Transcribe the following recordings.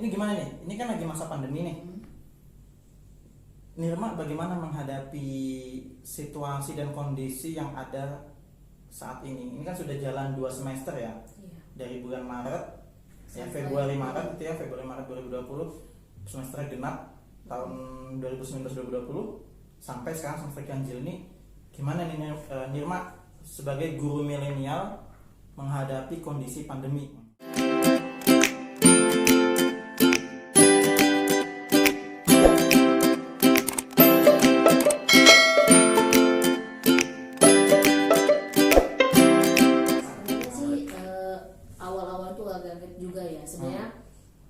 Ini gimana nih? Ini kan lagi masa pandemi nih. Nirma bagaimana menghadapi situasi dan kondisi yang ada saat ini? Ini kan sudah jalan 2 semester ya. Iya. Dari bulan Maret ya Sampai Februari Maret itu ya, Februari Maret 2020 semester genap tahun 2019-2020 sampai sekarang semester ganjil ini. Gimana nih Nirma sebagai guru milenial menghadapi kondisi pandemi? Awal-awal tuh agak kaget juga ya sebenarnya.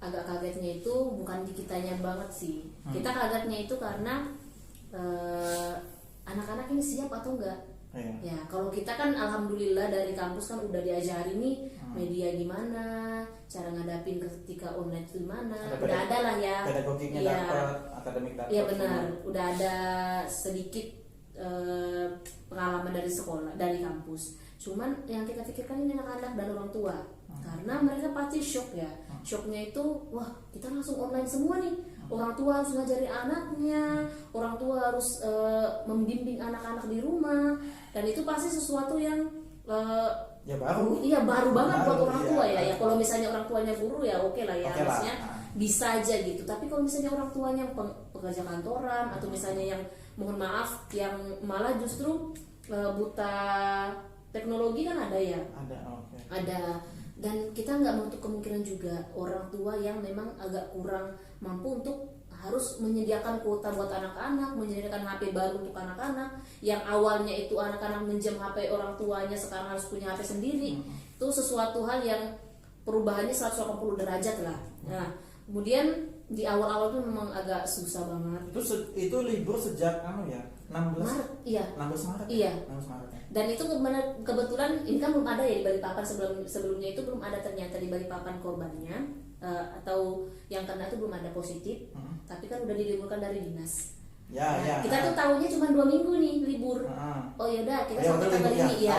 Agak kagetnya itu bukan di kitanya banget sih. Kita kagetnya itu karena anak-anak ini siap atau enggak. Ya kalau kita kan alhamdulillah dari kampus kan udah diajari nih media gimana, cara ngadapin ketika online itu gimana, udah ada lah ya. Pedagoginya Iya. dapat, akademik dapat. Iya benar, udah ada sedikit pengalaman dari sekolah, dari kampus. Cuman yang kita pikirkan ini anak-anak dan orang tua, karena mereka pasti shock ya. Shocknya itu, wah kita langsung online semua nih. Orang tua harus ngajari anaknya, orang tua harus membimbing anak-anak di rumah, dan itu pasti sesuatu yang ya baru. Iya baru banget buat orang tua ya. Baru. Ya kalau misalnya orang tuanya guru ya oke lah ya, Oke lah. maksudnya bisa aja gitu. Tapi kalau misalnya orang tuanya pekerja kantoran atau misalnya yang mohon maaf yang malah justru buta teknologi kan ada ya. Ada, oke. Ada. Dan kita nggak menutup kemungkinan juga orang tua yang memang agak kurang mampu untuk harus menyediakan kuota buat anak-anak, menyediakan HP baru untuk anak-anak. Yang awalnya itu anak-anak minjem HP orang tuanya, sekarang harus punya HP sendiri. Itu sesuatu hal yang perubahannya 180 derajat lah. Nah, kemudian di awal-awal tuh memang agak susah banget. Itu libur sejak 16 Maret, iya. 16 Maret. Iya. 16 Maret. Ya. Dan itu kebetulan ini kan belum ada ya di Balikpapan, sebelumnya itu belum ada ternyata di Balikpapan korbannya atau yang kena itu belum ada positif, tapi kan udah diliburkan dari dinas. Kita tuh tahunya cuma 2 minggu nih libur. Oh yaudah kita sampai tanggal ini ya,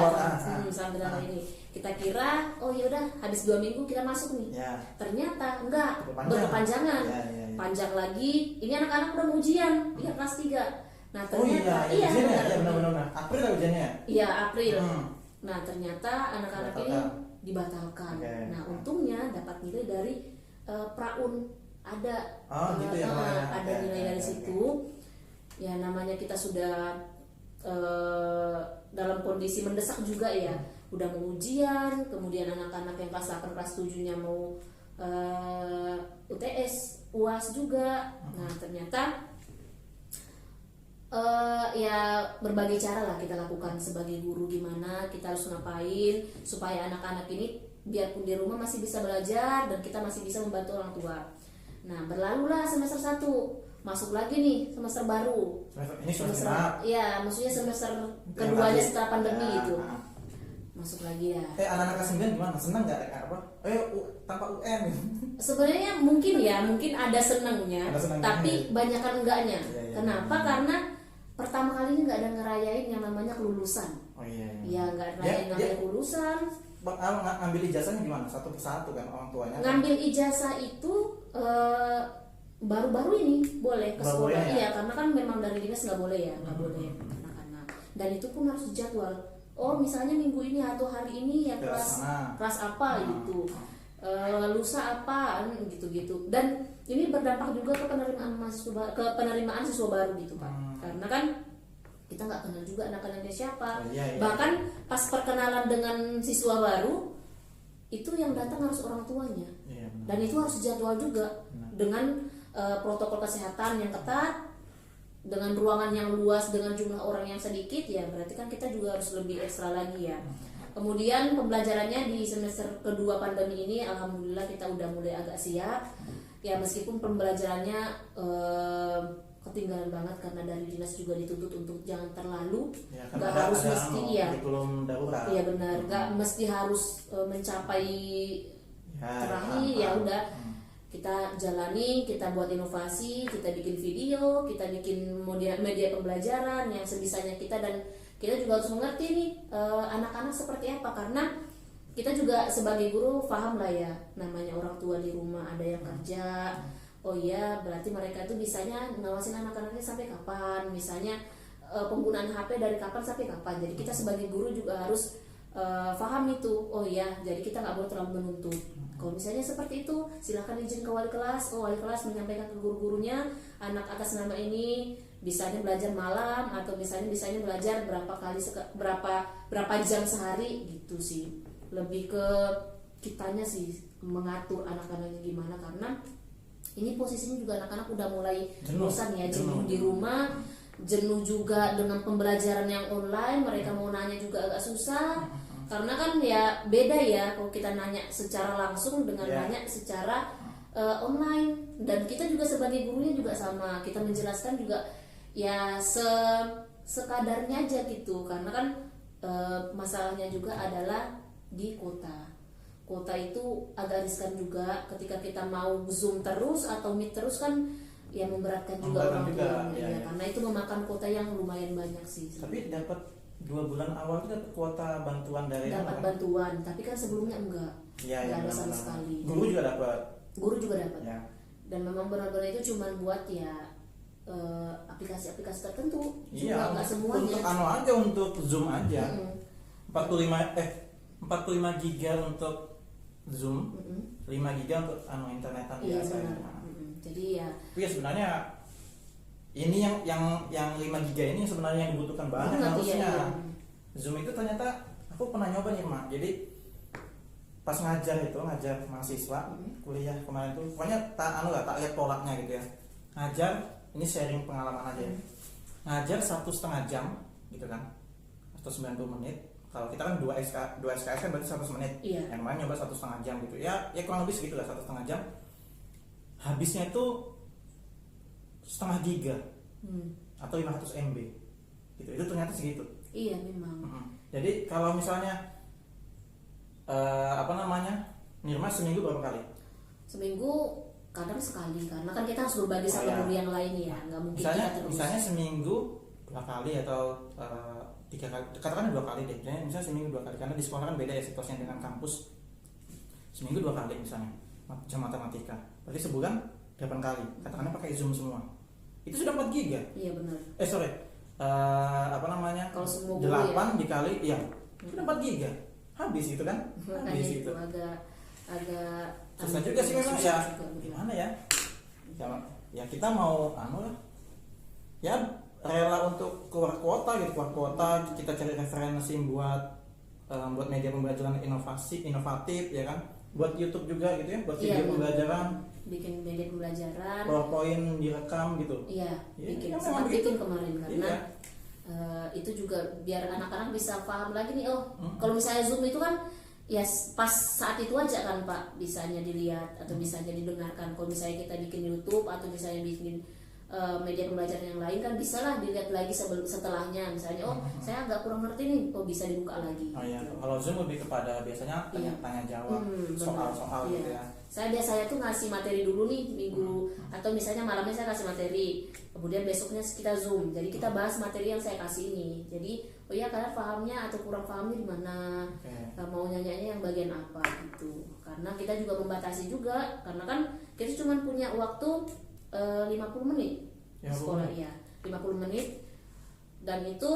sampai tanggal ini. Kita kira oh yaudah habis 2 minggu kita masuk nih. Ya. Ternyata enggak, berkepanjangan. Ya. Panjang lagi. Ini anak-anak udah ujian, dia kelas 3. Nah ternyata benar. April lah ujiannya. Iya April. Nah ternyata anak-anak ini dibatalkan. Okay. Nah untungnya dapat nilai dari praun ada. Gitu ya, ada nilai dari situ. Ya namanya kita sudah dalam kondisi mendesak juga ya. Udah mau ujian, kemudian anak-anak yang kelas 8 kelas 7-nya mau UTS, UAS juga. Nah ternyata ya berbagai cara lah kita lakukan sebagai guru, gimana kita harus ngapain supaya anak-anak ini biarpun di rumah masih bisa belajar dan kita masih bisa membantu orang tua. Nah berlalulah semester 1, masuk lagi nih semester baru. Ini semester iya, maksudnya semester keduanya setelah pandemi itu. Masuk lagi ya. Anak-anak kelas 9 gimana? Senang nggak apa? Tanpa UN. Sebenarnya mungkin ada senangnya, tapi banyakan enggaknya. Kenapa? Karena pertama kalinya nggak ada ngerayain yang namanya kelulusan. Iya, nggak ngerayain namanya kelulusan. Ngambil ijazahnya gimana? Satu persatu kan orang tuanya. Ngambil ijazah itu baru-baru ini boleh ke sekolah ya? Karena kan memang dari dinas nggak boleh ya, nggak boleh anak-anak. Dan itu pun harus dijadwal. Oh misalnya minggu ini atau hari ini ya kelas apa gitu, lusa apa gitu. Dan ini berdampak juga ke penerimaan siswa baru gitu Pak. Karena kan kita nggak kenal juga anak-anaknya siapa. Bahkan pas perkenalan dengan siswa baru itu yang datang harus orang tuanya. Dan itu harus jadwal juga dengan protokol kesehatan yang ketat, dengan ruangan yang luas, dengan jumlah orang yang sedikit, ya berarti kan kita juga harus lebih ekstra lagi ya. Kemudian pembelajarannya di semester kedua pandemi ini alhamdulillah kita udah mulai agak siap ya, meskipun pembelajarannya ketinggalan banget karena dari dinas juga dituntut untuk jangan terlalu nggak harus mesti iya benar, nggak mesti harus mencapai terakhir ya udah. Kita jalani, kita buat inovasi, kita bikin video, kita bikin media pembelajaran yang sebisanya kita, dan kita juga harus mengerti nih anak-anak seperti apa, karena kita juga sebagai guru paham lah ya, namanya orang tua di rumah ada yang kerja. Oh iya, berarti mereka tuh bisanya ngawasin anak-anaknya sampai kapan, misalnya penggunaan HP dari kapan sampai kapan. Jadi kita sebagai guru juga harus paham itu. Oh iya, jadi kita nggak boleh terlalu menuntut. Kalau misalnya seperti itu, silakan izin ke wali kelas. Oh, wali kelas menyampaikan ke guru-gurunya, anak atas nama ini bisanya belajar malam, atau bisanya belajar berapa jam sehari gitu sih. Lebih ke kitanya sih mengatur anak-anaknya gimana, karena ini posisinya juga anak-anak udah mulai bosan ya, jenuh di rumah, jenuh juga dengan pembelajaran yang online. Mereka mau nanya juga agak susah, karena kan ya beda ya kalau kita nanya secara langsung dengan nanya secara online. Dan kita juga sebagai gurunya juga sama, kita menjelaskan juga ya sekadarnya aja gitu, karena kan masalahnya juga adalah di kota itu agak riskan juga. Ketika kita mau Zoom terus atau Meet terus kan ya memberatkan juga orang tua ya, karena itu memakan kuota yang lumayan banyak sih. Tapi dapat 2 bulan awal itu dapat kuota bantuan dari dapat bantuan, tapi kan sebelumnya enggak ada sama sekali. Guru juga dapat ya. Dan memang benar-benar itu cuma buat ya aplikasi-aplikasi tertentu, iya, nggak semuanya. Untuk aja, untuk Zoom aja. 45 giga untuk Zoom, 5 giga untuk internetan biasa. Jadi ya. Tapi ya sebenarnya ini yang 5 giga ini sebenarnya yang dibutuhkan banget harusnya. Zoom itu ternyata aku pernah nyoba nih Mak. Jadi pas ngajar mahasiswa kuliah kemarin tuh, pokoknya tak lihat polanya gitu ya. Ngajar, ini sharing pengalaman aja ya. Ngajar 1,5 jam gitu kan, atau 90 menit. Kalau kita kan 2 SKS kan berarti 100 menit. Yang kemarin nyoba 1,5 jam gitu ya kurang lebih segitu lah, 1,5 jam. Habisnya itu setengah giga atau 500 MB gitu. Itu ternyata segitu. Iya memang. Jadi kalau misalnya Nirma seminggu berapa kali? Seminggu kadang sekali, karena kan kita harus berbagi sama guru yang lain ya, nggak mungkin misalnya seminggu 2 kali atau 3 kali, katakan 2 kali deh. Misalnya seminggu 2 kali, karena di sekolah kan beda ya situasinya dengan kampus. Seminggu 2 kali misalnya jam matematika, berarti sebulan 8 kali, katakannya pakai Zoom semua, itu sudah 4 giga. Iya benar. Kalau semua 8 dikali sudah 4 giga, habis gitu kan. Habis itu agak susah juga sih memang ya. Gimana ya? Ya kita mau ya rela untuk keluar kuota, kita cari referensi buat media pembelajaran inovatif ya kan, buat YouTube juga gitu ya, buat video pembelajaran, bikin media pembelajaran, PowerPoint direkam gitu. Bikin kemarin karena itu juga biar anak-anak bisa paham lagi nih. Kalau misalnya Zoom itu kan ya pas saat itu aja kan Pak, bisanya dilihat atau bisanya didengarkan. Kalau misalnya kita bikin YouTube atau misalnya bikin media pembelajaran yang lain kan bisa lah dilihat lagi setelahnya, misalnya saya agak kurang ngerti nih, bisa dibuka lagi. Kalau Zoom lebih kepada biasanya tanya jawab, soal gitu ya. Saya biasanya tuh ngasih materi dulu nih minggu, atau misalnya malamnya saya kasih materi, kemudian besoknya kita Zoom, jadi kita bahas materi yang saya kasih ini. Jadi kalian pahamnya atau kurang pahamnya di mana, mau nyanyinya yang bagian apa gitu. Karena kita juga membatasi juga, karena kan kita cuma punya waktu 50 menit sekolah 50 menit, dan itu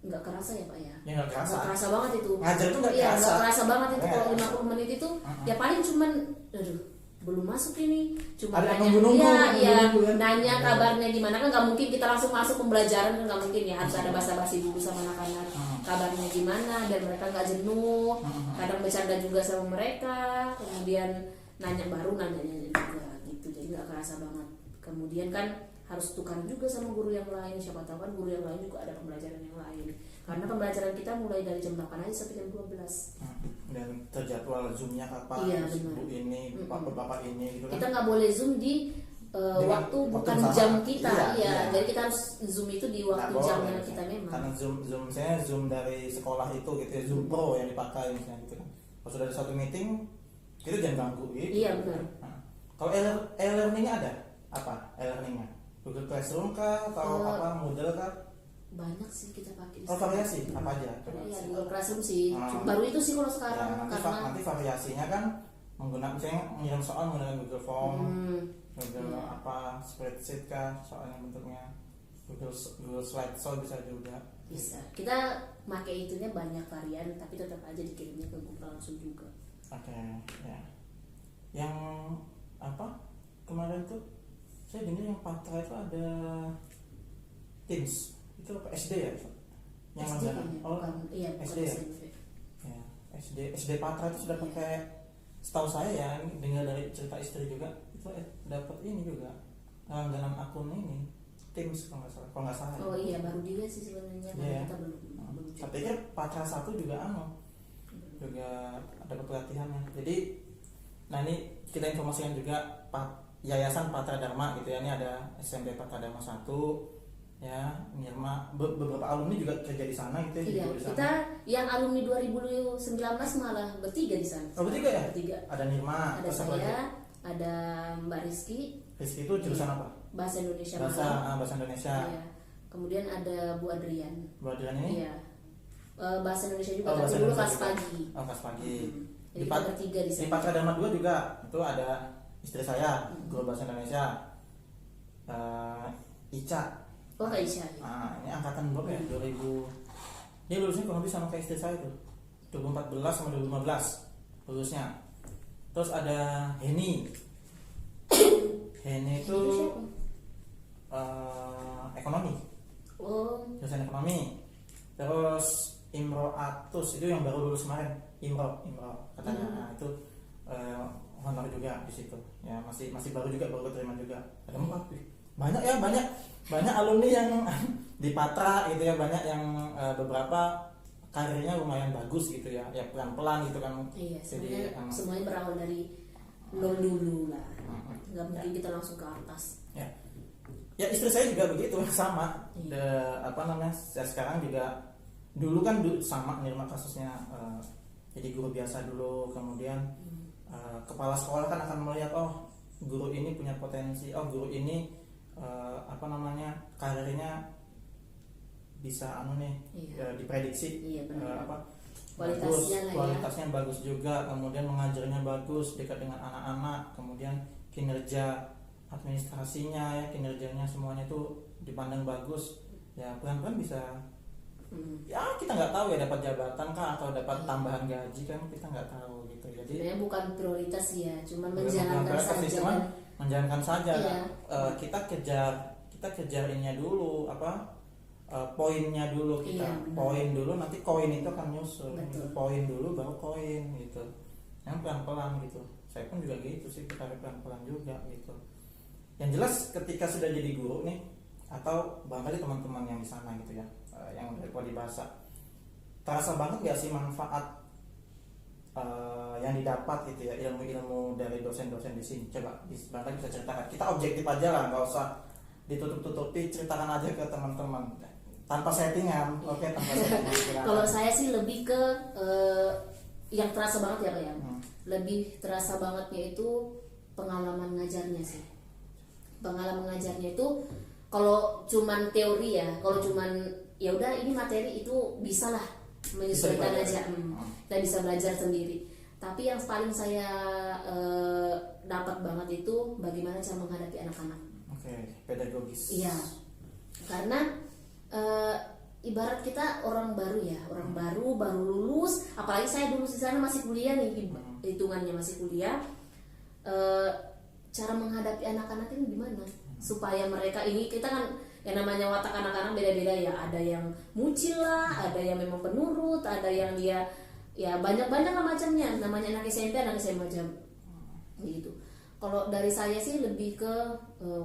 nggak kerasa ya Pak ya. Nggak kerasa banget itu. Ngajar itu nggak kerasa banget itu. Kalau 50 menit itu ya paling cuman belum masuk ini, cuma nanya kabarnya gimana, kan nggak mungkin kita langsung masuk pembelajaran, kan nggak mungkin ya, harus ada basa-basi dulu sama anak-anak, kabarnya gimana biar mereka nggak jenuh, kadang bercanda juga sama mereka, kemudian nanya juga gitu, jadi nggak kerasa banget. Kemudian kan harus tukar juga sama guru yang lain, siapa tahu kan guru yang lain juga ada pembelajaran yang lain, karena pembelajaran kita mulai dari jam 8 aja sampai jam 12. Dan terjadwal Zoomnya kapan, ibu ini, bapak ini gitu kan. Kita nggak boleh Zoom di waktu bukan jam kita, jadi kita harus Zoom itu di waktu jamnya kita memang. Karena Zoom saya Zoom dari sekolah itu gitu ya, Zoom Pro yang dipakai misalnya gitu kan. Kalau sudah ada satu meeting, kita jangan ganggu gitu. Iya benar. Kalau e-learningnya ada apa? E-learningnya Google Classroom kah atau Moodle kah? banyak sih kita pakai. Variasi apa aja? Ya Google Classroom sih. Baru itu sih kalau sekarang. Ya, nanti variasinya kan menggunakan misalnya ngirim soal menggunakan Google Form, Google spreadsheet kan soalnya bentuknya, Google Slideshow bisa juga. Bisa. Kita pakai itunya banyak varian, tapi tetap aja dikirimnya ke Google langsung juga. Oke, ya. Yang kemarin tuh saya dengar yang Patra itu ada Teams. Itu apa SD ya? Yang SD mana? iya, SD ya? Ya, SD Patra itu sudah pakai, setahu saya ya, dengar dari cerita istri juga itu dapat ini juga langganan akun ini Teams kalau nggak salah. Oh iya, baru juga sih sebenarnya. Yeah. Kita belum. Saya pikir Patra 1 juga juga ada pelatihannya. Jadi, nah ini kita informasikan juga Yayasan Patra Dharma gitu ya. Ini ada SMP Patra Dharma 1 ya, Nirma, beberapa alumni juga kerja di sana gitu ya. Iya, kita yang alumni 2019 malah bertiga di sana. Oh, bertiga ya? Bertiga. Ada Nirma, ada saya, ada Mbak Rizky. Rizky itu jurusan apa? Bahasa Indonesia. Bahasa Indonesia. Iya. Kemudian ada Bu Adrian. Bu Adrian ini? Iya. Bahasa Indonesia juga, bahasa dulu Indonesia kelas juga. pagi. Oh, kelas pagi. Jadi kita bertiga di sana. Di Patra Dharma 2 juga itu ada istri saya, guru bahasa Indonesia, Ica. Oh, Kak Ica. Ini angkatan berapa ya? 2000. Dia lulusnya kurang lebih sama kayak istri saya tuh. 2014 sama 2015 lulusnya. Terus ada Heni. Heni itu ekonomi. Oh. Jurusan ekonomi. Terus Imro Atus itu yang baru lulus kemarin. Imro katanya. Nah, itu honor juga di situ. Ya masih baru juga, baru terima juga. Ada banyak ya, banyak alumni yang di Patra gitu ya, banyak yang beberapa karirnya lumayan bagus gitu ya pelan-pelan gitu kan. Iya, semuanya berawal dari nol dulu lah, nggak mungkin kita langsung ke atas. Ya istri saya juga begitu sama. Saya sekarang juga dulu kan sama Nirma kasusnya, jadi guru biasa dulu, kemudian kepala sekolah kan akan melihat guru ini punya potensi, guru ini karirnya bisa diprediksi, kualitasnya bagus juga, kemudian mengajarnya bagus, dekat dengan anak-anak, kemudian kinerja administrasinya kinerjanya semuanya itu dipandang bagus, ya pelan-pelan bisa. Ya kita nggak tahu ya dapat jabatan kah atau dapat tambahan gaji kan, kita nggak tahu gitu. Jadi sebenarnya bukan prioritas ya, cuma menjalankan saja. Iya. Kita kejarinnya dulu poinnya dulu kita. Iya, poin dulu, nanti koin itu akan nyusul. Poin dulu baru koin gitu. Yang pelan-pelan gitu. Saya pun juga gitu sih, kita pelan-pelan juga gitu. Yang jelas ketika sudah jadi guru nih, atau barangkali teman-teman yang di sana gitu ya, yang dari prodi bahasa, terasa banget gak sih manfaat yang didapat gitu ya, ilmu-ilmu dari dosen-dosen di sini? Coba barangkali bisa ceritakan. Kita objektif aja lah, nggak usah ditutup-tutupi, ceritakan aja ke teman-teman tanpa settingan. Oke, tanpa settingan. Kalau saya sih lebih ke yang terasa banget ya Pak ya. Lebih terasa bangetnya itu pengalaman ngajarnya sih. Pengalaman ngajarnya itu kalau cuman teori ya, kalau cuman ya udah ini materi itu bisa lah menyesuaikan aja, kita bisa belajar sendiri. Tapi yang paling saya dapat banget itu bagaimana cara menghadapi anak-anak. Oke, pedagogis. Iya, karena ibarat kita orang baru ya, baru lulus, apalagi saya dulu di sana masih kuliah nih, hitungannya masih kuliah. Cara menghadapi anak-anak ini gimana supaya mereka ini, kita kan yang namanya watak anak-anak beda-beda ya, ada yang mucil lah, ada yang memang penurut, ada yang dia ya banyak-banyak lah macamnya, namanya anak SMP, anak SMA macam gitu. Kalau dari saya sih lebih ke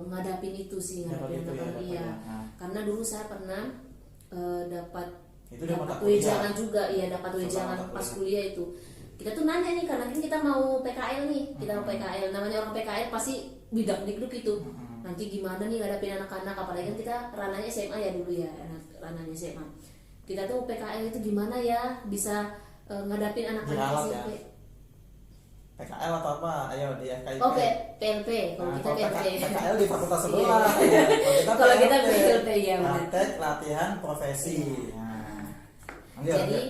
ngadapin itu sih, ngadapin anak-anak iya. Karena dulu saya pernah dapat wejangan juga, iya dapat wejangan pas kuliah itu. Kita tuh nanya nih, karena kita mau PKL nih, kita mau PKL, namanya orang PKL pasti bidak dikduk itu. Nanti gimana nih ngadapin anak-anak, apalagi kan kita ranahnya SMA ya dulu ya, ranahnya SMA. Kita tuh PKL itu gimana ya bisa ngadapin anak-anak SMP. PKL atau apa? Ayo di FKIP. Oke, PLP. Kalau kita PLP. PKL di fakultas sebelah. Ya. Kalau kita PLP ya. Praktek latihan profesi. Jadi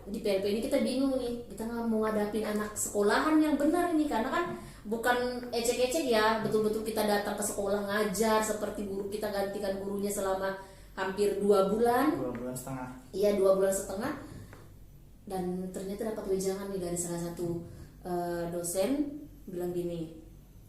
di PLP ini kita bingung nih, kita nggak mau ngadapin anak sekolahan yang benar ini, karena kan bukan ecek-ecek ya, betul-betul kita datang ke sekolah ngajar seperti guru, kita gantikan gurunya selama hampir 2 bulan. 2 bulan setengah. Iya, 2 bulan setengah. Dan ternyata dapat wejangan nih dari salah satu dosen, bilang gini,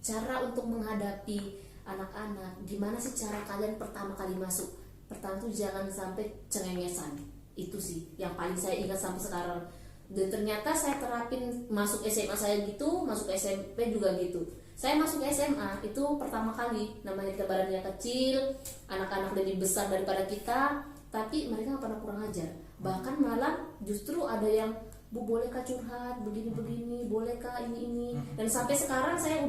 cara untuk menghadapi anak-anak, gimana sih cara kalian pertama kali masuk? Pertama tuh jangan sampai cengengesan. Itu sih yang paling saya ingat sampai sekarang. Dan ternyata saya terapin masuk SMA saya gitu, masuk SMP juga gitu. Saya masuk SMA itu pertama kali, namanya kita badannya kecil, anak-anak lebih besar daripada kita, tapi mereka nggak pernah kurang ajar. Bahkan malah justru ada yang, Bu bolehkah curhat begini-begini, bolehkah ini. Dan sampai sekarang saya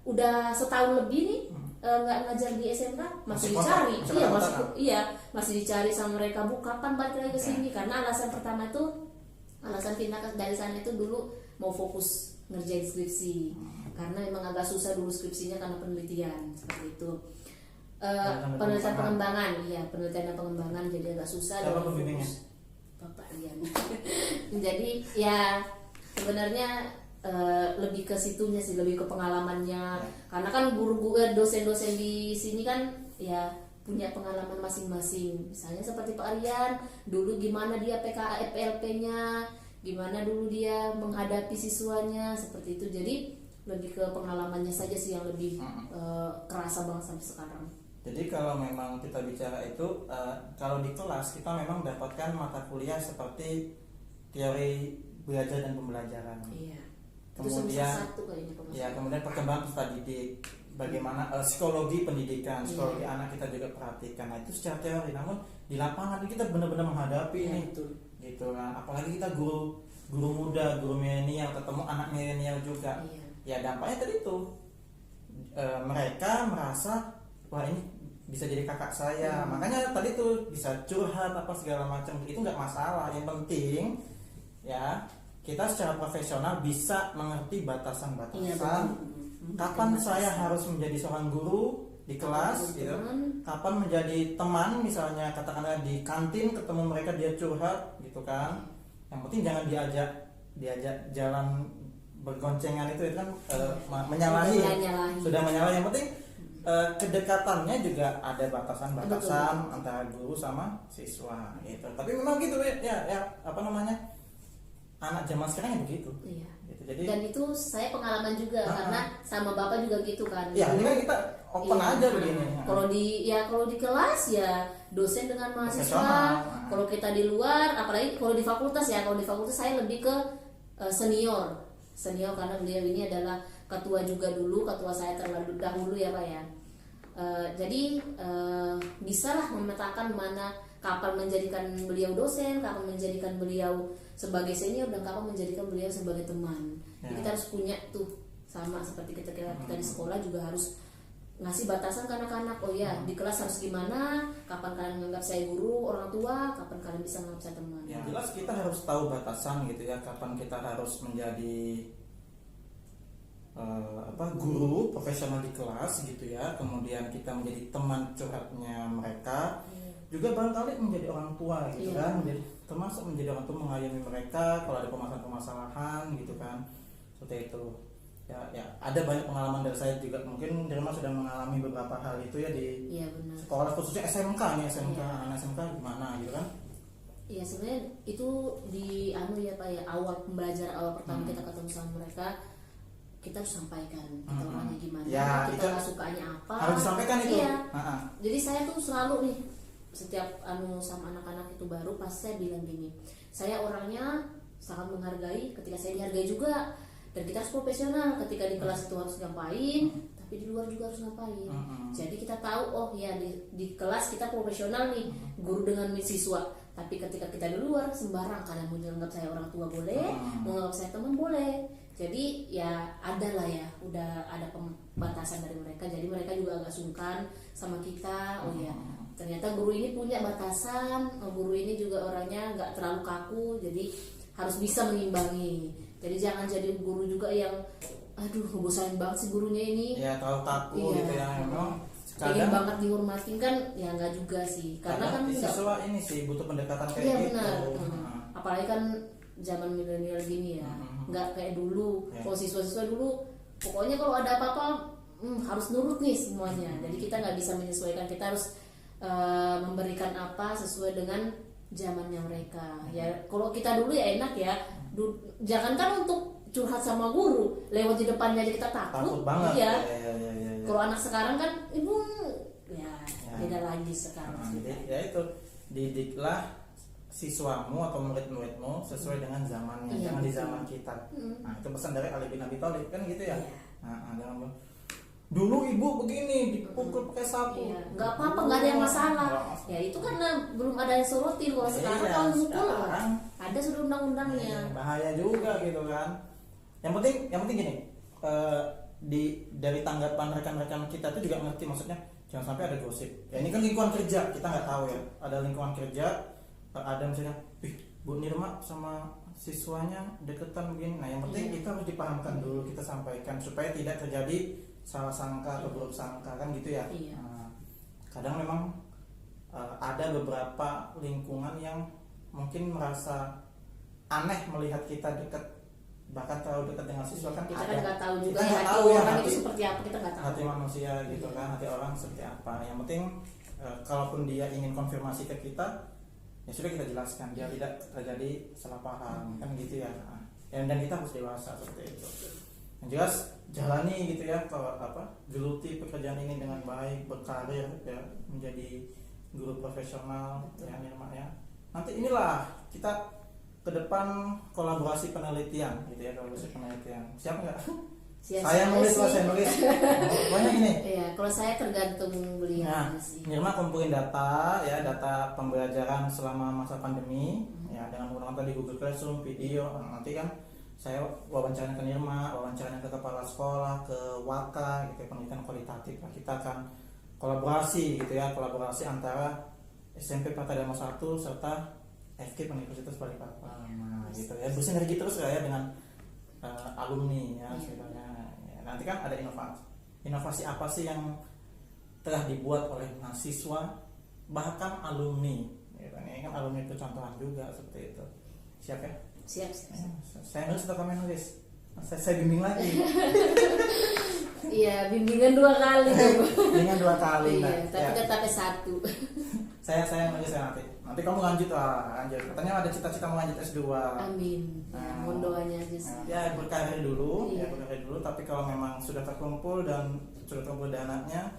udah setahun lebih nih nggak ngajar di SMK, masih dicari. Masih dicari sama mereka, Bu kapan balik lagi ke sini? Karena alasan pertama itu, alasan pindah dari sana itu dulu mau fokus ngerjain skripsi, karena memang agak susah dulu skripsinya karena penelitian seperti itu. Penelitian pengembangan, penelitian dan pengembangan, jadi agak susah. Siapa pembimbingnya? Bapak Rian. Jadi ya sebenarnya lebih ke situnya sih, lebih ke pengalamannya. Karena kan dosen-dosen di sini kan ya punya pengalaman masing-masing. Misalnya seperti Pak Rian, dulu gimana dia PLP-nya, gimana dulu dia menghadapi siswanya, seperti itu. Jadi lebih ke pengalamannya saja sih yang lebih kerasa banget sampai sekarang. Jadi kalau memang kita bicara itu, kalau di kelas kita memang dapatkan mata kuliah seperti teori belajar dan pembelajaran. Iya. Kemudian perkembangan peserta didik, bagaimana psikologi pendidikan, psikologi anak kita juga perhatikan. Nah, itu secara teori, namun di lapangan kita benar-benar menghadapi ini, gitu kan. Apalagi kita guru muda, guru milenial, ketemu anak milenial juga. Ya dampaknya tadi tuh, mereka merasa wah ini bisa jadi kakak saya, makanya tadi tuh bisa curhat apa segala macam, itu nggak masalah. Yang penting ya kita secara profesional bisa mengerti batasan-batasan. Kapan saya harus menjadi seorang guru di kelas, gitu. Kapan menjadi teman, misalnya katakanlah di kantin ketemu mereka dia curhat, gitu kan. Yang penting jangan diajak jalan bergoncengan, itu kan menyalahi. Sudah menyalahi. Yang penting kedekatannya juga ada batasan-batasan antara guru sama siswa, gitu. Tapi memang gitu ya apa namanya, anak zaman sekarang ya begitu. Iya. Gitu. Jadi, dan itu saya pengalaman juga karena sama bapak juga gitu kan. Ya ini kan kita open aja begini. Kalau di kelas ya dosen dengan mahasiswa. Kalau kita di luar, apalagi kalau di fakultas ya, kalau di fakultas saya lebih ke senior karena beliau ini adalah ketua juga dulu, ketua saya terlalu dahulu ya Pak ya. Jadi bisalah memetakan mana kapan menjadikan beliau dosen, kapan menjadikan beliau sebagai senior, dan kapan menjadikan beliau sebagai teman. Jadi kita harus punya tuh, sama seperti kita di sekolah juga harus ngasih batasan ke anak-anak. Oh ya, di kelas harus gimana, kapan kalian menganggap saya guru, orang tua, kapan kalian bisa menganggap saya teman. Ya jelas kita harus tahu batasan gitu ya, kapan kita harus menjadi guru profesional di kelas gitu ya, kemudian kita menjadi teman curhatnya mereka, juga barangkali menjadi orang tua gitu kan, termasuk menjadi orang tua, mengayomi mereka kalau ada permasalahan gitu kan, seperti itu. Ya ada banyak pengalaman dari saya juga, mungkin Nirma sudah mengalami beberapa hal itu ya di sekolah, khususnya SMK nih, anak SMK gimana gitu kan. Iya, sebenarnya itu di ya Pak ya, awal pembelajaran awal pertama kita ketemu sama mereka, kita harus sampaikan kita orangnya gimana, kita nggak sukanya apa, harus disampaikan itu. Jadi saya tuh selalu nih setiap sama anak-anak itu baru, pas saya bilang gini, saya orangnya sangat menghargai ketika saya dihargai juga, dan kita harus profesional ketika di kelas itu harus ngapain, tapi di luar juga harus ngapain. Jadi kita tahu, oh ya di kelas kita profesional nih, guru dengan siswa, tapi ketika kita di luar sembarang, kalian mau menganggap saya orang tua boleh, mau menganggap saya teman boleh. Jadi ya ada lah ya, udah ada pembatasan dari mereka, jadi mereka juga agak sungkan sama kita. Oh ya, ternyata guru ini punya batasan, guru ini juga orangnya nggak terlalu kaku, jadi harus bisa mengimbangi. Jadi jangan jadi guru juga yang aduh ngebosanin banget sih gurunya ini. Ya terlalu kaku gitu ya. Memang pengen banget dihormatin kan ya nggak juga sih, karena kan siswa ini sih butuh pendekatan kayak iya, gitu. Benar. Apalagi kan zaman milenial gini ya, nggak kayak dulu. Kalau siswa-siswa dulu pokoknya kalau ada apa-apa harus nurut nih semuanya. Jadi kita nggak bisa menyesuaikan, kita harus memberikan apa sesuai dengan zamannya mereka. Ya kalau kita dulu ya enak ya, jangankan untuk curhat sama guru, lewat di depannya aja kita takut banget. Iya. Ya. Kalau anak sekarang kan ibu beda lagi sekarang. Jadi ya itu, didiklah siswamu atau murid-muridmu sesuai dengan zamannya, jangan di zaman kita. Nah itu pesan dari Ali bin Abi Thalib kan gitu ya. Jangan dulu ibu begini dipukul pakai sapu. Nggak apa-apa, nggak ada yang masalah. Ya itu karena belum ada yang sorotin. Kalau sekarang kalau mukul ada sudah undang-undangnya. Bahaya juga gitu kan. Yang penting gini, dari tanggapan rekan-rekan kita itu juga ngerti, maksudnya jangan sampai ada gosip. Ya ini kan lingkungan kerja, kita nggak tahu ya. Ada lingkungan kerja, ada misalnya, Bu Nirma sama siswanya deketan begini. Nah yang penting kita harus dipahamkan dulu, kita sampaikan supaya tidak terjadi salah sangka atau buruk sangka kan gitu ya. Nah, kadang memang ada beberapa lingkungan yang mungkin merasa aneh melihat kita dekat, bahkan terlalu dekat dengan siswa kan. Kita kan nggak tahu juga kita hati tahu orang ya, itu seperti apa, kita nggak tahu. Hati manusia gitu kan, hati orang seperti apa. Yang penting kalaupun dia ingin konfirmasi ke kita, ya sudah kita jelaskan biar tidak terjadi salah paham kan gitu ya. Dan kita harus dewasa seperti itu. Yang jelas jalani gitu ya, kalau geluti pekerjaan ini dengan baik, berkarir ya, menjadi guru profesional ya Nirma ya. Nanti inilah kita ke depan kolaborasi penelitian gitu ya, kolaborasi penelitian. Siap nggak? Saya nulis. Pokoknya ini. Iya, kalau saya tergantung beliau sih. Nirma kumpulin data ya, data pembelajaran selama masa pandemi ya, dengan menggunakan tadi Google Classroom, video. Nanti kan saya wawancara ke Nirma, wawancara ke kepala sekolah, ke Waka gitu ya, penelitian kualitatif. Kita akan kolaborasi gitu ya, kolaborasi antara SMP Parta Dharma 1 serta FK Universitas Balikpapan. Nah, gitu ya, bersinergi terus ya dengan alumni ya sebenarnya. Ya, nanti kan ada inovasi apa sih yang telah dibuat oleh mahasiswa bahkan alumni. Ya, ini kan alumni percontohan juga seperti itu. Siap ya? Siap. Saya nulis atau kamu nulis? Saya bimbing lagi. Iya, bimbingan 2 kali. Bimbingan 2 kali. Iya, tapi tetapnya 1. Saya nulis nanti. Nanti kamu lanjut. Katanya ada cita-cita mau lanjut S2. Amin. Mohon doanya aja sih. Ya berkarir dulu, tapi kalau memang sudah terkumpul dan sudah terkumpul dananya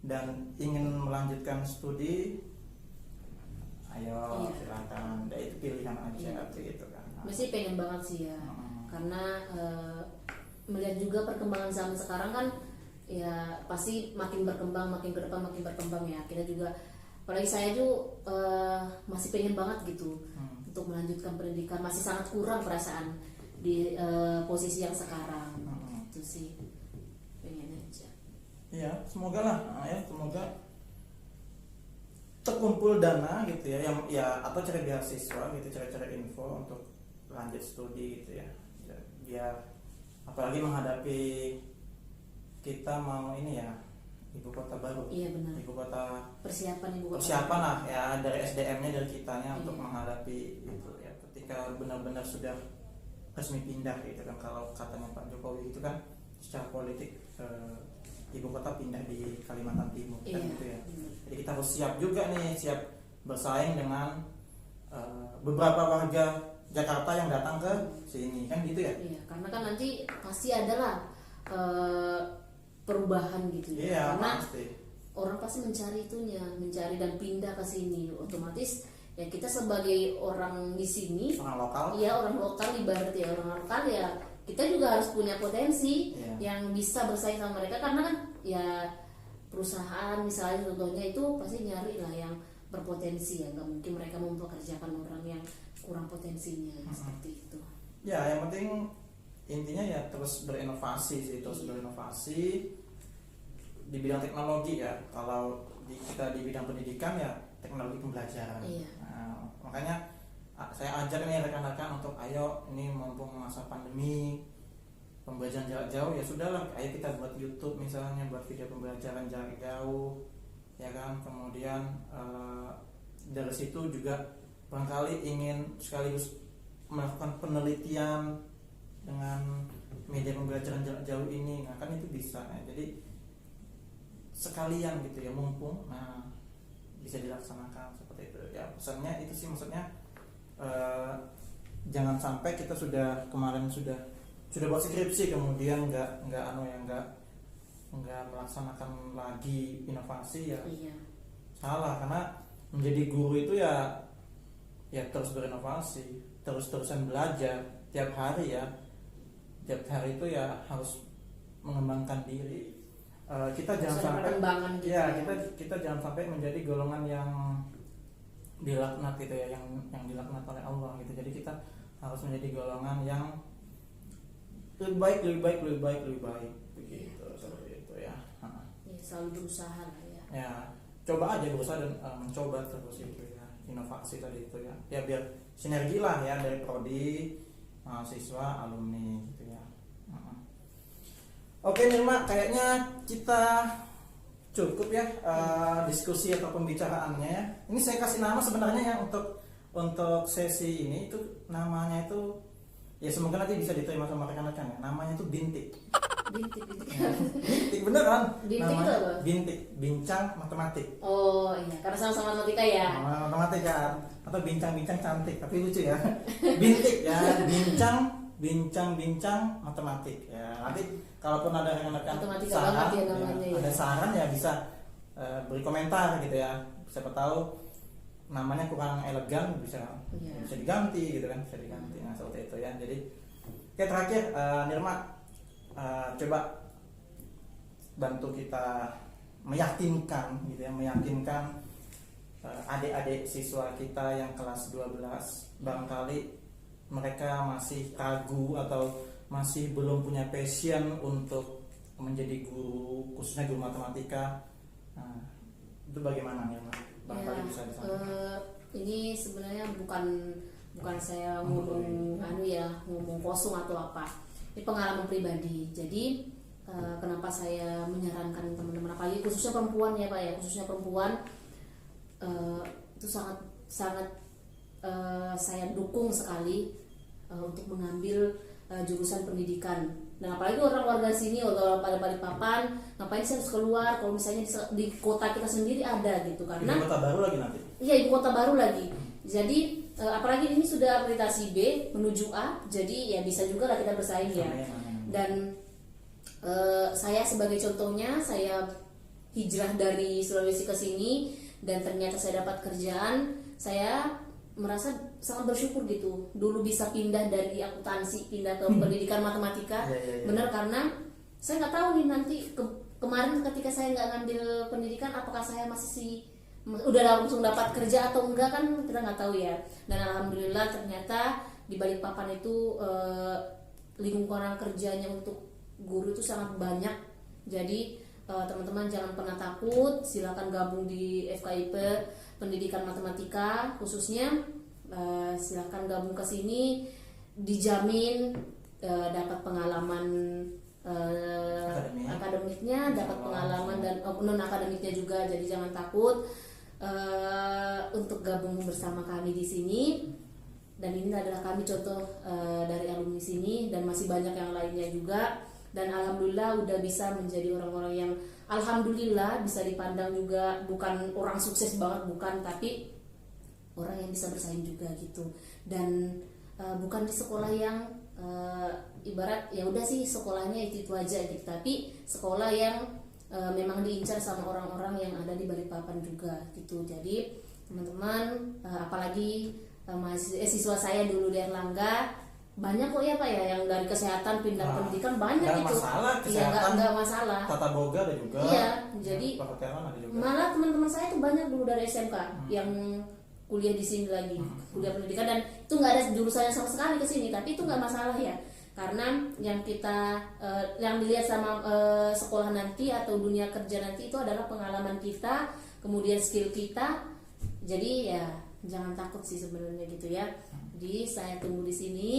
dan ingin melanjutkan studi, ayo silakan. Itu pilihan aja gitu kan. Masih pengen banget sih ya. Karena melihat juga perkembangan zaman sekarang kan ya pasti makin berkembang, makin ke depan makin berkembang ya. Kita juga, apalagi saya tuh masih pengen banget gitu untuk melanjutkan pendidikan, masih sangat kurang perasaan di posisi yang sekarang. Itu sih pengen aja. Iya, semoga lah semoga terkumpul dana gitu ya, yang ya atau cari beasiswa gitu, cari info untuk lanjut studi gitu ya. Biar apalagi menghadapi kita mau ini ya, ibu kota baru. Iya benar. Ibu kota, persiapan lah ya, dari SDM-nya, dari kitanya untuk menghadapi itu ya. Ketika benar-benar sudah resmi pindah gitu kan, kalau katanya Pak Jokowi itu kan secara politik ibu kota pindah di Kalimantan Timur kan gitu ya. Jadi kita harus siap juga nih, siap bersaing dengan beberapa warga Jakarta yang datang ke sini kan gitu ya. Iya, karena kan nanti pasti adalah perubahan gitu ya. Iya, karena pasti. Orang pasti mencari dan pindah ke sini. Otomatis ya kita sebagai orang di sini, orang lokal. Iya, orang lokal, ibarat ya orang lokal ya, kita juga harus punya potensi yang bisa bersaing sama mereka, karena kan ya perusahaan misalnya contohnya itu pasti nyari lah yang berpotensi ya, nggak mungkin mereka mempekerjakan orang yang kurang potensinya seperti itu. Ya, yang penting intinya ya terus berinovasi sih, berinovasi di bidang teknologi ya. Kalau kita di bidang pendidikan ya teknologi pembelajaran. Iya. Nah, makanya saya ajak nih rekan-rekan untuk ayo ini mumpung masa pandemi pembelajaran jarak jauh, ya sudahlah ayo kita buat YouTube misalnya, buat video pembelajaran jarak jauh ya kan. Kemudian dari situ juga barangkali ingin sekaligus melakukan penelitian dengan media pembelajaran jarak jauh ini, nah kan itu bisa ya. Jadi sekalian gitu ya, mumpung bisa dilaksanakan seperti itu ya. Pesannya itu sih, maksudnya jangan sampai kita kemarin sudah buat skripsi kemudian nggak melaksanakan lagi inovasi ya. Iya. Salah, karena menjadi guru itu ya terus berinovasi, terus-terusan belajar tiap hari itu ya harus mengembangkan diri. Kita jangan sampai gitu kita jangan sampai menjadi golongan yang dilaknat gitu ya, yang dilaknat oleh Allah gitu. Jadi kita harus menjadi golongan yang lebih baik begitu, seperti itu ya. Ya, selalu berusaha lah ya. Ya, coba aja berusaha dan mencoba terus itu ya, inovasi tadi itu ya. Ya biar sinergi lah ya dari prodi, mahasiswa, alumni gitu ya. Oke Nirma, kayaknya kita cukup ya diskusi atau pembicaraannya ya. Ini saya kasih nama sebenarnya ya untuk sesi ini, itu namanya itu ya semoga nanti bisa diterima sama rekan-rekan ya. Namanya itu Bintik. Bintik beneran. Bintik itu apa? Bintik, bincang matematik. Oh iya, karena sama-sama matematika ya. Matematika atau bincang-bincang cantik, tapi lucu ya. Bintik ya, bincang matematik ya. Nanti kalaupun ada rekan-rekan saran, ada saran ya bisa beri komentar gitu ya. Siapa tahu namanya kurang elegan bisa diganti gitu kan, bisa diganti. Nah seperti itu ya. Jadi oke, terakhir Nirma coba bantu kita meyakinkan gitu ya, adik-adik siswa kita yang kelas 12, barangkali mereka masih ragu atau masih belum punya passion untuk menjadi guru, khususnya guru matematika. Nah, itu bagaimana ya, barangkali bisa disampaikan. Ini sebenarnya bukan saya ngomong ngomong kosong atau apa. Ini pengalaman pribadi. Jadi kenapa saya menyarankan teman-teman, apalagi khususnya perempuan ya Pak ya, khususnya perempuan itu sangat saya dukung sekali untuk mengambil jurusan pendidikan. Dan apalagi orang warga sini, orang pada Balikpapan, ngapain sih harus keluar kalau misalnya di kota kita sendiri ada gitu, karena ibu kota baru lagi nanti. Iya, ibu kota baru lagi. Jadi apalagi ini sudah akreditasi B menuju A, jadi ya bisa juga lah kita bersaing ya. Dan saya sebagai contohnya, saya hijrah dari Sulawesi ke sini dan ternyata saya dapat kerjaan. Saya merasa sangat bersyukur gitu. Dulu bisa pindah dari akuntansi pindah ke pendidikan matematika. Benar, karena saya nggak tahu nih nanti kemarin ketika saya nggak ngambil pendidikan, apakah saya masih udah langsung dapat kerja atau enggak, kan kita nggak tahu ya. Dan alhamdulillah ternyata di Balikpapan itu lingkungan kerjanya untuk guru itu sangat banyak. Jadi teman-teman jangan pernah takut, silakan gabung di FKIP pendidikan matematika khususnya. Silakan gabung ke sini, dijamin dapat pengalaman akademiknya, dapat pengalaman dan non akademiknya juga. Jadi jangan takut untuk gabung bersama kami di sini. Dan ini adalah kami contoh dari alumni sini, dan masih banyak yang lainnya juga. Dan alhamdulillah udah bisa menjadi orang-orang yang alhamdulillah bisa dipandang juga, bukan orang sukses banget, bukan, tapi orang yang bisa bersaing juga gitu. Dan bukan di sekolah yang ibarat ya udah sih sekolahnya itu aja gitu, tapi sekolah yang memang diincar sama orang-orang yang ada di Balikpapan juga gitu. Jadi teman-teman, apalagi siswa saya dulu di Erlangga, banyak kok ya Pak ya yang dari kesehatan pindah pendidikan, banyak gitu. Nggak masalah. Tata boga ada juga. Iya, jadi malah teman-teman saya tuh banyak dulu dari SMK yang kuliah di sini lagi, kuliah pendidikan, dan itu nggak ada jurusannya sama sekali ke sini, tapi itu nggak masalah ya, karena yang kita yang dilihat sama sekolah nanti atau dunia kerja nanti itu adalah pengalaman kita, kemudian skill kita. Jadi ya jangan takut sih sebenarnya gitu ya. Jadi saya tunggu di sini,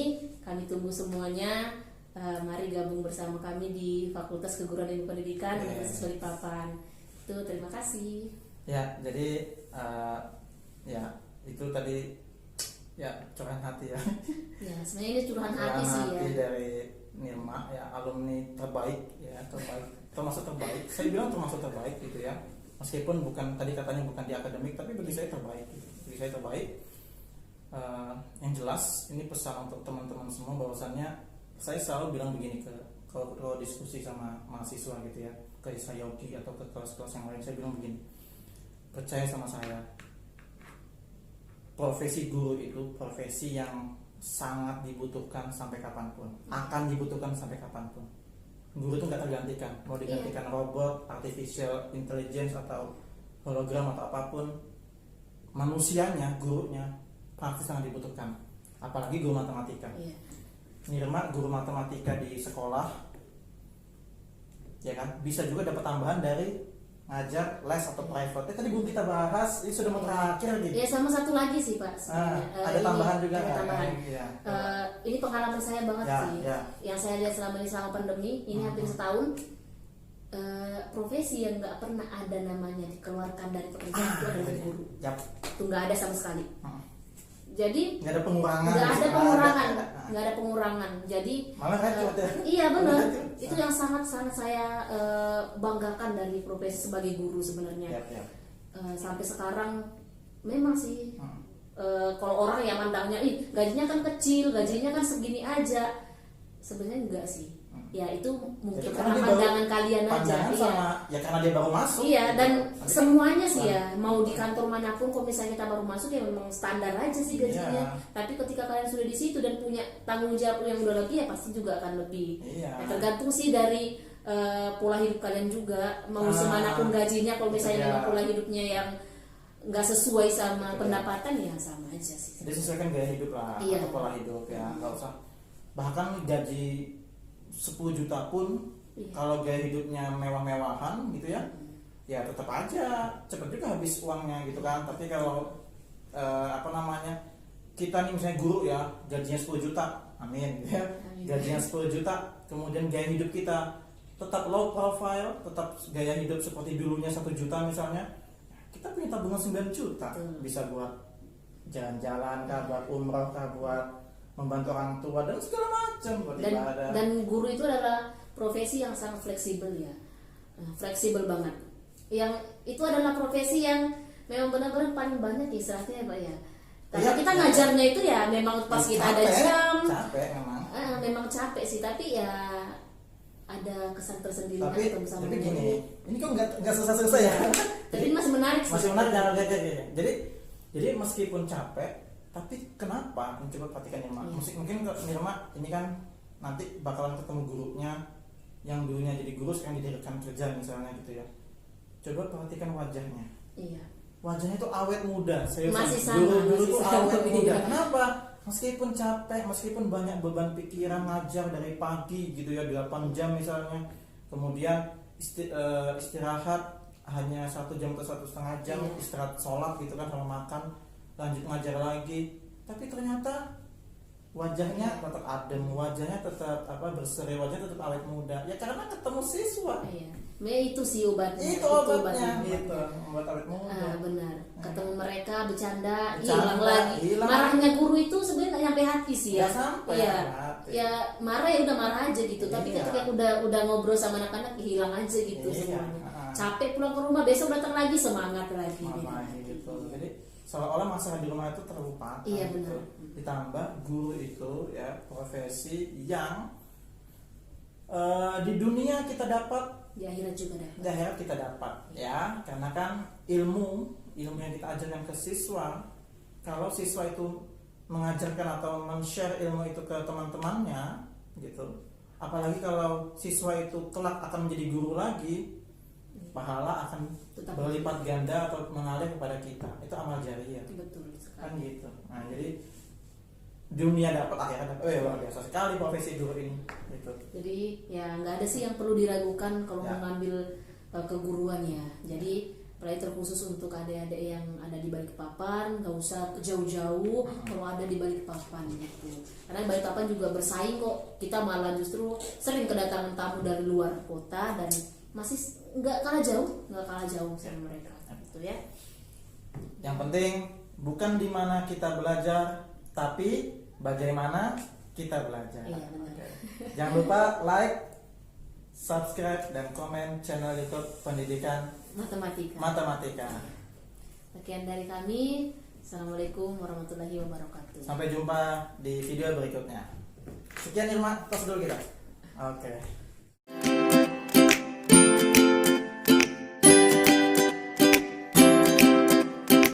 kami tunggu semuanya. Mari gabung bersama kami di Fakultas Keguruan dan Pendidikan Universitas Balikpapan. Itu terima kasih. Ya, jadi ya itu tadi ya curahan hati ya. Ya, sebenarnya ini curahan hati sih ya. Dari Nirma ya, alumni terbaik ya, termasuk terbaik. Saya bilang termasuk terbaik gitu ya. Meskipun bukan tadi katanya bukan di akademik, tapi bagi saya terbaik. Gitu. Bagi saya terbaik. Yang jelas ini pesan untuk teman-teman semua bahwasannya saya selalu bilang begini kalau diskusi sama mahasiswa gitu ya, ke Yogi atau ke kelas-kelas yang lain, saya bilang begini, percaya sama saya, profesi guru itu profesi yang sangat dibutuhkan sampai kapanpun, akan dibutuhkan sampai kapanpun. Guru itu nggak tergantikan, mau digantikan robot, artificial intelligence atau hologram atau apapun, manusianya, gurunya pasti sangat dibutuhkan, apalagi guru matematika. Nirma guru matematika di sekolah, ya kan, bisa juga dapat tambahan dari ngajar les atau private. Tadi belum kita bahas, ini sudah mau terakhir gitu. Ya, sama satu lagi sih Pak. Ada tambahan juga. Ada tambahan. Ya. Ini pengalaman saya banget sih. Ya. Yang saya lihat selama pandemi, ini hampir setahun. Profesi yang nggak pernah ada namanya dikeluarkan dari pekerjaan itu adalah guru. Itu nggak ada sama sekali. Jadi nggak ada pengurangan. Nggak ada pengurangan. Jadi malah rekrut ya. Iya benar. Itu yang sangat saya banggakan dari profesi sebagai guru sebenarnya. Sampai sekarang memang sih kalau orang yang mandangnya, gajinya kan kecil, gajinya kan segini aja. Sebenarnya enggak sih. Ya itu mungkin karena pandangan kalian aja. Ya karena dia baru masuk. Iya, dan semuanya sih ya, mau di kantor manapun kalau misalnya kita baru masuk ya memang standar aja sih gajinya. Tapi ketika kalian sudah di situ dan punya tanggung jawab yang udah lebih, ya pasti juga akan lebih. Ya, tergantung sih dari pola hidup kalian juga, mau semanapun gajinya, kalau misalnya memang pola hidupnya yang nggak sesuai sama pendapatan, ya sama aja sih. Disesuaikan gaya hidup lah, atau pola hidup ya, nggak usah. Bahkan gaji 10 juta pun kalau gaya hidupnya mewah-mewahan gitu ya, ya tetap aja cepet juga habis uangnya gitu kan. Tapi kalau kita nih misalnya guru ya, gajinya 10 juta, amin ya, gajinya 10 juta, kemudian gaya hidup kita tetap low profile, tetap gaya hidup seperti dulunya 1 juta misalnya, kita punya tabungan 9 juta, bisa buat jalan-jalan kah, buat umroh kah, buat membantu orang tua dan segala macam. Dan guru itu adalah profesi yang sangat fleksibel ya, fleksibel banget. Yang itu adalah profesi yang memang benar-benar paling banyak istirahatnya ya Pak ya. Karena kita ngajarnya itu ya memang pas kita ada jam, capek memang capek sih, tapi ya ada kesan tersendiri. Tapi gini, ini kok nggak selesai ya. Tapi masih menarik sih. Masih menarik jadi meskipun capek, tapi kenapa? Coba perhatikan Nirma. Mungkin Nirma ini kan nanti bakalan ketemu gurunya yang dulunya jadi guru sekarang jadi rekan kerja misalnya gitu ya. Coba perhatikan wajahnya. Iya. Wajahnya itu awet muda. Masih sama. Guru itu awet muda. Kenapa? Meskipun capek, meskipun banyak beban pikiran ngajar dari pagi gitu ya, 8 jam misalnya, kemudian istirahat hanya 1 jam atau 1,5 jam, istirahat sholat gitu kan sama makan, lanjut ngajar lagi, tapi ternyata wajahnya tetap adem, wajahnya tetap berseri, wajahnya tetap awet muda. Ya karena ketemu siswa. Iya. Itu sih obatnya. Itu obatnya. Obat awet muda. Benar. Ketemu mereka bercanda, hilang lagi. Marahnya guru itu sebenarnya nggak nyampe hati sih ya. Ya marah ya udah marah aja gitu. Tapi ketika udah ngobrol sama anak-anak, hilang aja gitu semuanya. Capek pulang ke rumah, besok datang lagi semangat lagi. Gitu. Jadi seolah-olah masalah di rumah itu terlupakan. Iya benar. Ditambah guru itu ya profesi yang di dunia kita dapat, di akhirat juga dapat. Di akhirat kita dapat ya, karena kan ilmu yang kita ajarkan ke siswa, kalau siswa itu mengajarkan atau men-share ilmu itu ke teman-temannya gitu, apalagi kalau siswa itu kelak akan menjadi guru lagi, pahala akan berlipat ganda atau mengalir kepada kita. Itu amal jariah. Betul sekali. Kan gitu. Nah, jadi dunia dapat, akhirat dapat. Luar biasa sekali profesi guru ini. Gitu. Jadi ya nggak ada sih yang perlu diragukan kalau mengambil keguruan ya. Jadi Apalagi terkhusus untuk adik-adik yang ada di Balikpapan, nggak usah jauh-jauh kalau ada di Balikpapan gitu. Karena Balikpapan juga bersaing kok. Kita malah justru sering kedatangan tamu dari luar kota dan masih nggak kalah jauh sama mereka gitu ya. Yang penting bukan di mana kita belajar, tapi bagaimana kita belajar. Iya, benar. Jangan lupa like, subscribe dan komen channel YouTube Pendidikan Matematika. Sekian dari kami. Assalamualaikum warahmatullahi wabarakatuh. Sampai jumpa di video berikutnya. Sekian Irma, tos dulu kita. Oke.